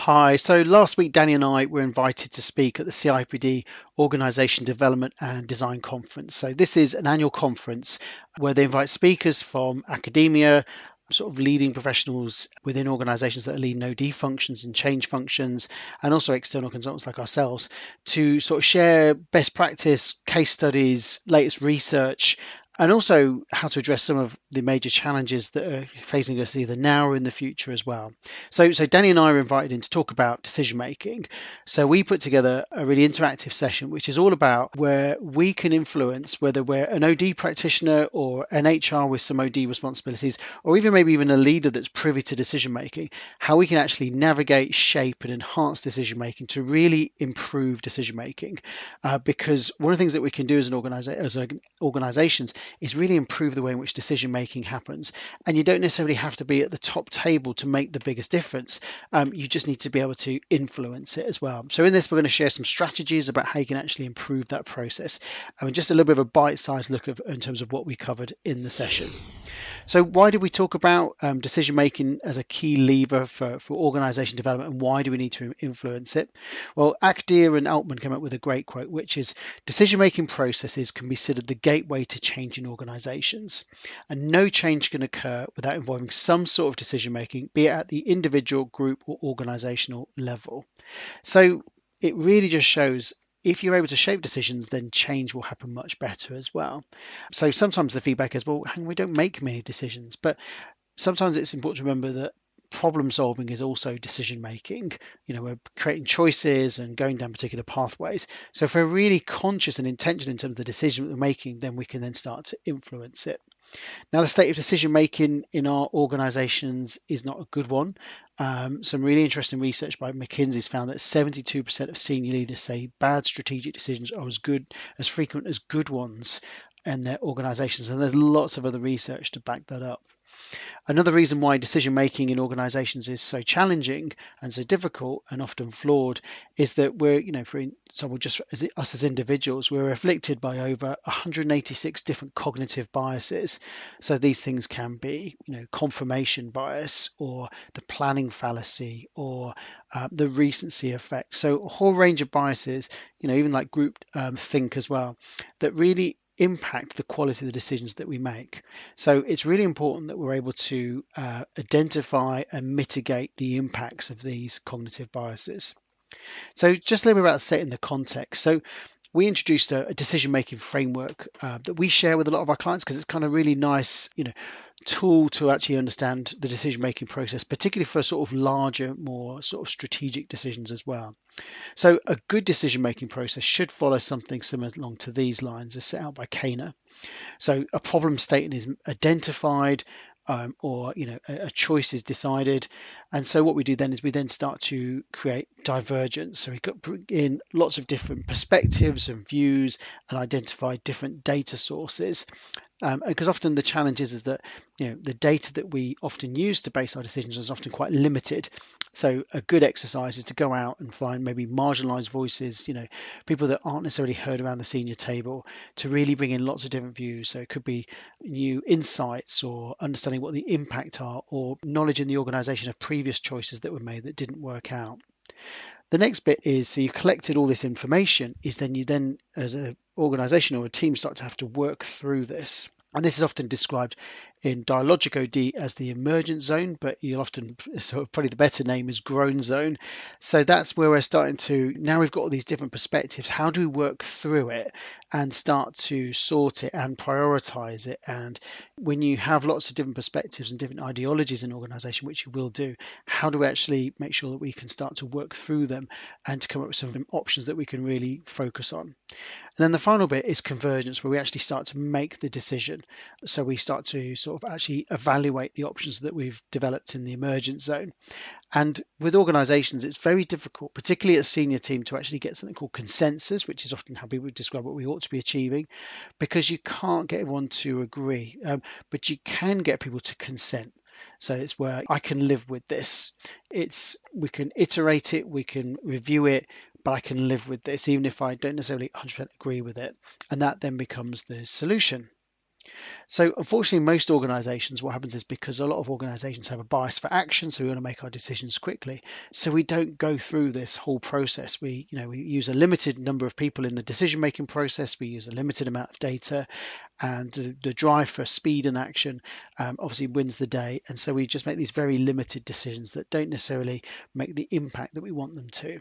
Hi, so last week Danny and I were invited to speak at the CIPD Organisation Development and Design Conference. So this is an annual conference where they invite speakers from academia, sort of leading professionals within organisations that are leading OD functions and change functions, and also external consultants like ourselves to sort of share best practice, case studies, latest research, and also how to address some of the major challenges that are facing us either now or in the future as well. So Danny and I were invited in to talk about decision making. So we put together a really interactive session, which is all about where we can influence whether we're an OD practitioner or an HR with some OD responsibilities, or maybe even a leader that's privy to decision making, how we can actually navigate, shape, and enhance decision making to really improve decision making. Because one of the things that we can do as organizations is really improve the way in which decision making happens. And you don't necessarily have to be at the top table to make the biggest difference. You just need to be able to influence it as well. So in this, we're going to share some strategies about how you can actually improve that process. And just a little bit of a bite-sized look in terms of what we covered in the session. So why did we talk about decision making as a key lever for organisation development, and why do we need to influence it? Well, Akdir and Altman came up with a great quote, which is decision making processes can be considered the gateway to change in organisations, and no change can occur without involving some sort of decision making, be it at the individual, group, or organisational level. So it really just shows if you're able to shape decisions, then change will happen much better as well. So sometimes the feedback is, well, hang on, we don't make many decisions, but sometimes it's important to remember that problem solving is also decision making. We're creating choices and going down particular pathways. So if we're really conscious and intentional in terms of the decision that we're making, then we can then start to influence it. Now, the state of decision making in our organizations is not a good one. Some really interesting research by McKinsey's found that 72% of senior leaders say bad strategic decisions are as frequent as good ones in their organizations. And there's lots of other research to back that up. Another reason why decision making in organizations is so challenging and so difficult and often flawed is that we're, for example, just as us as individuals, we're afflicted by over 186 different cognitive biases. So these things can be, confirmation bias or the planning fallacy or the recency effect. So a whole range of biases, even like group think as well, that really impact the quality of the decisions that we make. So it's really important that we're able to identify and mitigate the impacts of these cognitive biases. So just a little bit about setting the context. So we introduced a decision-making framework that we share with a lot of our clients because it's kind of really nice, tool to actually understand the decision-making process, particularly for sort of larger, more sort of strategic decisions as well. So a good decision-making process should follow something similar along to these lines as set out by Kahner. So a problem statement is identified, or a choice is decided, and so what we do then is we then start to create divergence. So we bring in lots of different perspectives and views and identify different data sources, because often the challenge is that the data that we often use to base our decisions is often quite limited. So a good exercise is to go out and find maybe marginalized voices, people that aren't necessarily heard around the senior table, to really bring in lots of different views. So it could be new insights or understanding what the impact are, or knowledge in the organization of previous choices that were made that didn't work out. The next bit is, so you collected all this information, is then you then as an organization or a team start to have to work through this. And this is often described in dialogic OD as the emergent zone, but you'll often, sort of probably the better name is groan zone. So that's where we're starting to, now we've got all these different perspectives, how do we work through it and start to sort it and prioritize it? And when you have lots of different perspectives and different ideologies in an organization, which you will do, how do we actually make sure that we can start to work through them and to come up with some options that we can really focus on? And then the final bit is convergence, where we actually start to make the decision. So we start to sort of actually evaluate the options that we've developed in the emergent zone. And with organizations, it's very difficult, particularly at a senior team, to actually get something called consensus, which is often how people describe what we ought to be achieving, because you can't get everyone to agree, but you can get people to consent. So it's where I can live with this. We can iterate it, we can review it, but I can live with this, even if I don't necessarily 100% agree with it. And that then becomes the solution. So unfortunately, most organizations, what happens is because a lot of organizations have a bias for action, so we want to make our decisions quickly. So we don't go through this whole process. We use a limited number of people in the decision-making process. We use a limited amount of data, and the drive for speed and action obviously wins the day. And so we just make these very limited decisions that don't necessarily make the impact that we want them to.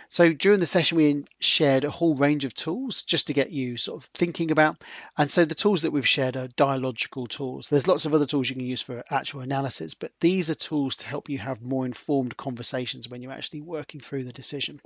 So during the session, we shared a whole range of tools just to get you sort of thinking about. And so the tools that we've shared are dialogical tools. There's lots of other tools you can use for actual analysis, but these are tools to help you have more informed conversations when you're actually working through the decision.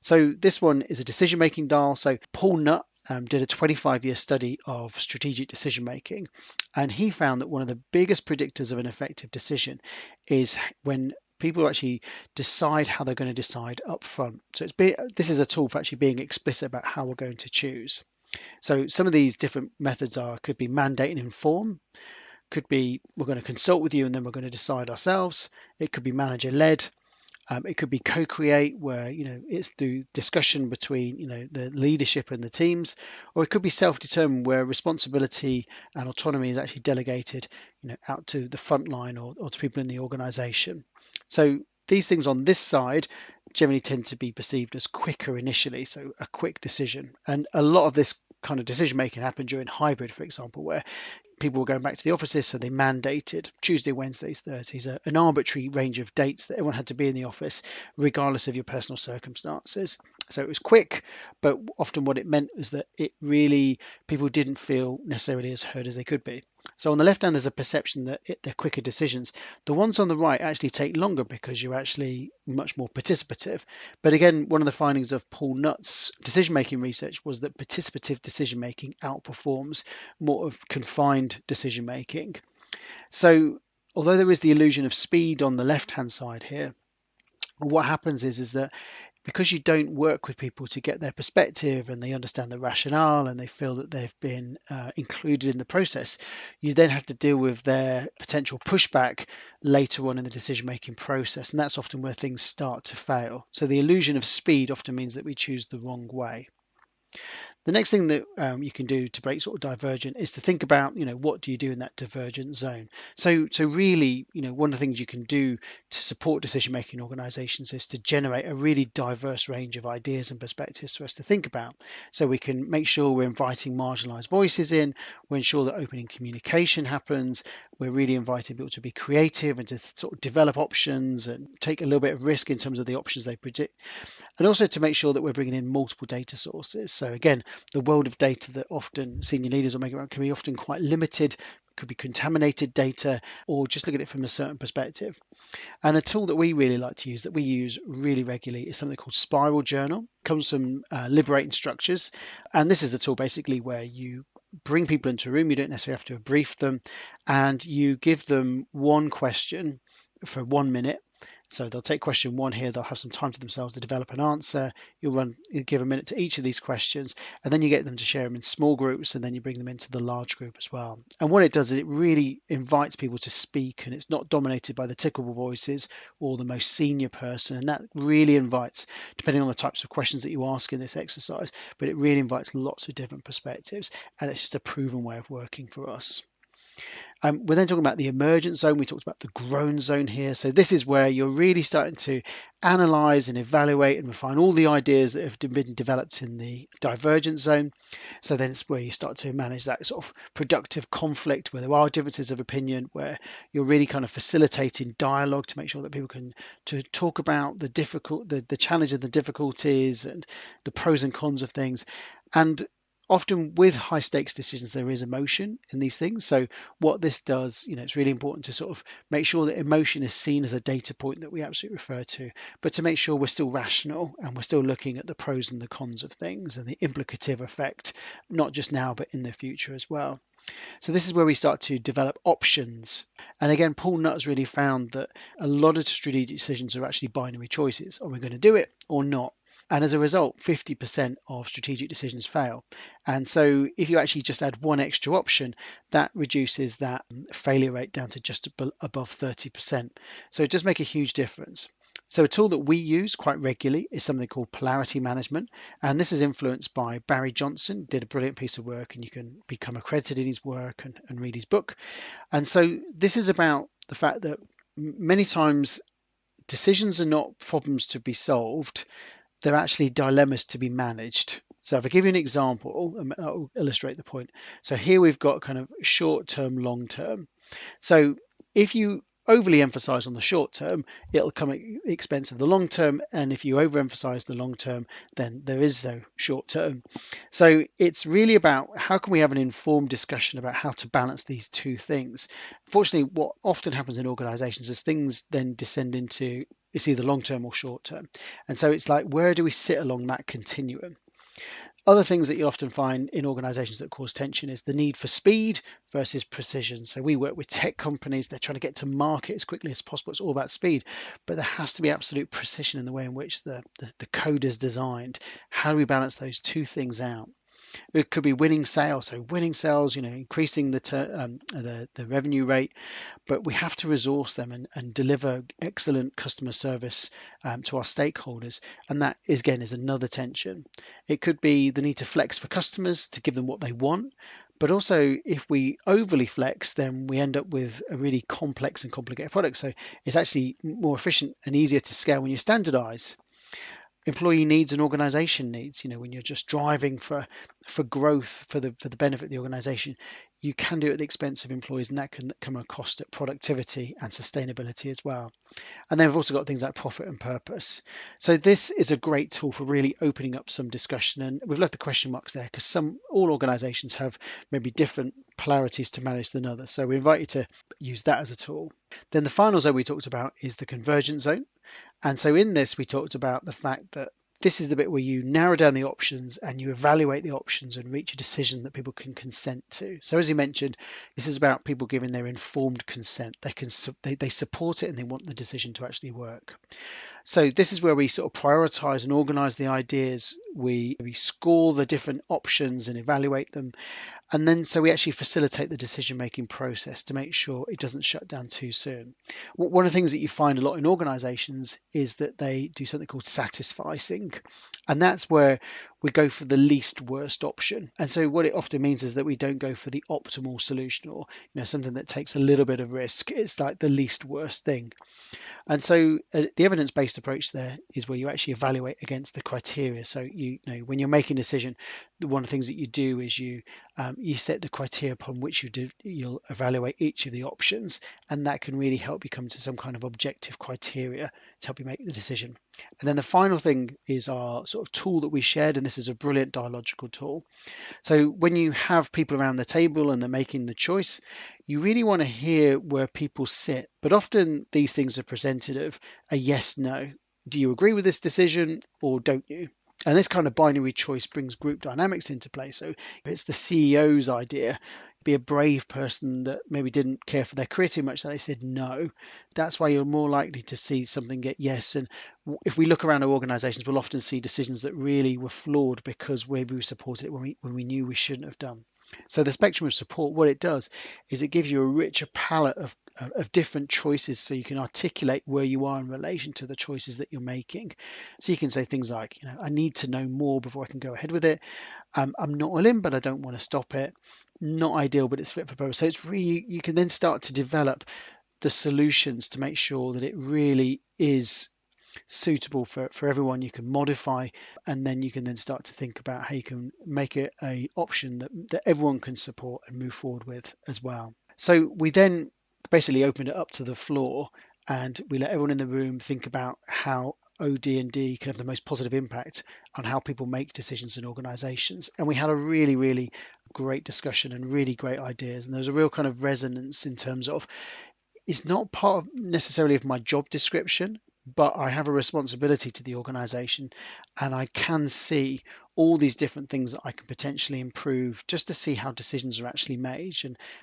So this one is a decision-making dial. So Paul Nutt did a 25-year study of strategic decision making, and he found that one of the biggest predictors of an effective decision is when people actually decide how they're going to decide up front. So this is a tool for actually being explicit about how we're going to choose. So some of these different methods could be mandate and inform, could be we're going to consult with you and then we're going to decide ourselves. It could be manager led. It could be co-create, where it's through discussion between the leadership and the teams, or it could be self-determined, where responsibility and autonomy is actually delegated out to the front line or to people in the organization. So these things on this side generally tend to be perceived as quicker initially, so a quick decision. And a lot of this kind of decision making happened during hybrid, for example, where people were going back to the offices, so they mandated Tuesday, Wednesdays, Thursdays, an arbitrary range of dates that everyone had to be in the office, regardless of your personal circumstances. So it was quick, but often what it meant is that people didn't feel necessarily as heard as they could be. So on the left hand, there's a perception that they're quicker decisions. The ones on the right actually take longer because you're actually much more participative. But again, one of the findings of Paul Nutt's decision-making research was that participative decision-making outperforms more of confined decision-making. So although there is the illusion of speed on the left-hand side here, what happens is that because you don't work with people to get their perspective and they understand the rationale and they feel that they've been included in the process, you then have to deal with their potential pushback later on in the decision-making process. And that's often where things start to fail. So the illusion of speed often means that we choose the wrong way. The next thing that you can do to break sort of divergent is to think about, what do you do in that divergent zone? So really, one of the things you can do to support decision-making organizations is to generate a really diverse range of ideas and perspectives for us to think about. So we can make sure we're inviting marginalized voices in, we ensure that opening communication happens, we're really inviting people to be creative and to sort of develop options and take a little bit of risk in terms of the options they predict, and also to make sure that we're bringing in multiple data sources. So again, the world of data that often senior leaders are making can be often quite limited, could be contaminated data, or just look at it from a certain perspective. And a tool that we really like to use, that we use really regularly, is something called Spiral Journal. It comes from Liberating Structures. And this is a tool basically where you bring people into a room, you don't necessarily have to brief them, and you give them one question for 1 minute. So they'll take question one here, they'll have some time to themselves to develop an answer. You give a minute to each of these questions, and then you get them to share them in small groups, and then you bring them into the large group as well. And what it does is it really invites people to speak, and it's not dominated by the typical voices or the most senior person. And that really invites, depending on the types of questions that you ask in this exercise, but it really invites lots of different perspectives, and it's just a proven way of working for us. We're then talking about the emergent zone. We talked about the grown zone here. So this is where you're really starting to analyze and evaluate and refine all the ideas that have been developed in the divergent zone. So then it's where you start to manage that sort of productive conflict where there are differences of opinion, where you're really kind of facilitating dialogue to make sure that people can to talk about the challenge and the difficulties and the pros and cons of things. And often with high stakes decisions, there is emotion in these things. So what this does, it's really important to sort of make sure that emotion is seen as a data point that we absolutely refer to, but to make sure we're still rational and we're still looking at the pros and the cons of things and the implicative effect, not just now, but in the future as well. So this is where we start to develop options. And again, Paul Nutt has really found that a lot of strategic decisions are actually binary choices. Are we going to do it or not? And as a result, 50% of strategic decisions fail. And so if you actually just add one extra option, that reduces that failure rate down to just above 30%. So it does make a huge difference. So a tool that we use quite regularly is something called polarity management. And this is influenced by Barry Johnson, did a brilliant piece of work, and you can become accredited in his work and read his book. And so this is about the fact that many times decisions are not problems to be solved, they're actually dilemmas to be managed. So if I give you an example, that will illustrate the point. So here we've got kind of short term, long term. So if you overly emphasize on the short term, it'll come at the expense of the long term. And if you overemphasize the long term, then there is no short term. So it's really about how can we have an informed discussion about how to balance these two things. Fortunately, what often happens in organizations is things then descend into it's either long term or short term. And so it's like, where do we sit along that continuum? Other things that you'll often find in organizations that cause tension is the need for speed versus precision. So we work with tech companies, they're trying to get to market as quickly as possible. It's all about speed, but there has to be absolute precision in the way in which the code is designed. How do we balance those two things out? It could be winning sales. So winning sales, increasing the revenue rate, but we have to resource them and deliver excellent customer service to our stakeholders. And that is, again, is another tension. It could be the need to flex for customers to give them what they want. But also, if we overly flex, then we end up with a really complex and complicated product. So it's actually more efficient and easier to scale when you standardize. Employee needs and organization needs, when you're just driving for growth for the benefit of the organization, you can do it at the expense of employees, and that can come at a cost at productivity and sustainability as well. And then we've also got things like profit and purpose. So this is a great tool for really opening up some discussion, and we've left the question marks there because all organizations have maybe different polarities to manage than others, so we invite you to use that as a tool. Then the final zone we talked about is the convergent zone. And so in this, we talked about the fact that this is the bit where you narrow down the options and you evaluate the options and reach a decision that people can consent to. So as you mentioned, this is about people giving their informed consent. They support it and they want the decision to actually work. So this is where we sort of prioritize and organize the ideas. We score the different options and evaluate them. And then so we actually facilitate the decision-making process to make sure it doesn't shut down too soon. One of the things that you find a lot in organizations is that they do something called satisfice. And that's where we go for the least worst option. And so what it often means is that we don't go for the optimal solution or something that takes a little bit of risk. It's like the least worst thing. And so the evidence-based approach there is where you actually evaluate against the criteria. So when you're making a decision, one of the things that you do is you set the criteria upon which you'll evaluate each of the options, and that can really help you come to some kind of objective criteria to help you make the decision. And then the final thing is our sort of tool that we shared, and this is a brilliant dialogical tool. So when you have people around the table and they're making the choice, you really want to hear where people sit. But often these things are presented of a yes, no. Do you agree with this decision or don't you? And this kind of binary choice brings group dynamics into play. So if it's the CEO's idea, be a brave person that maybe didn't care for their career too much that they said no. That's why you're more likely to see something get yes. And if we look around our organizations, we'll often see decisions that really were flawed because maybe we supported it when we knew we shouldn't have done. So the spectrum of support, what it does is it gives you a richer palette of different choices, so you can articulate where you are in relation to the choices that you're making. So you can say things like, I need to know more before I can go ahead with it. I'm not all in, but I don't want to stop it. Not ideal, but it's fit for purpose. So it's really, you can then start to develop the solutions to make sure that it really is suitable for everyone. You can modify, and then you can then start to think about how you can make it a option that everyone can support and move forward with as well. So we then basically opened it up to the floor, and we let everyone in the room think about how OD&D can have the most positive impact on how people make decisions in organizations. And we had a really, really great discussion and really great ideas. And there's a real kind of resonance in terms of it's not part of necessarily of my job description, but I have a responsibility to the organization, and I can see all these different things that I can potentially improve just to see how decisions are actually made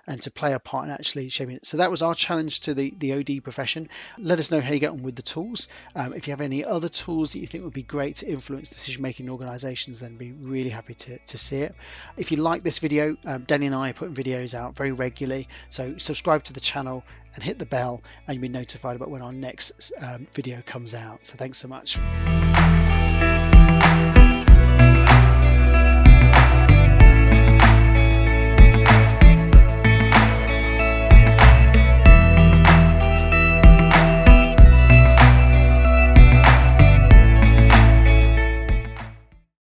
and to play a part in actually shaping it. So that was our challenge to the OD profession. Let us know how you get on with the tools. If you have any other tools that you think would be great to influence decision making in organizations, then be really happy to see it. If you like this video, Danny and I are putting videos out very regularly, so subscribe to the channel and hit the bell and you'll be notified about when our next video comes out. So thanks so much.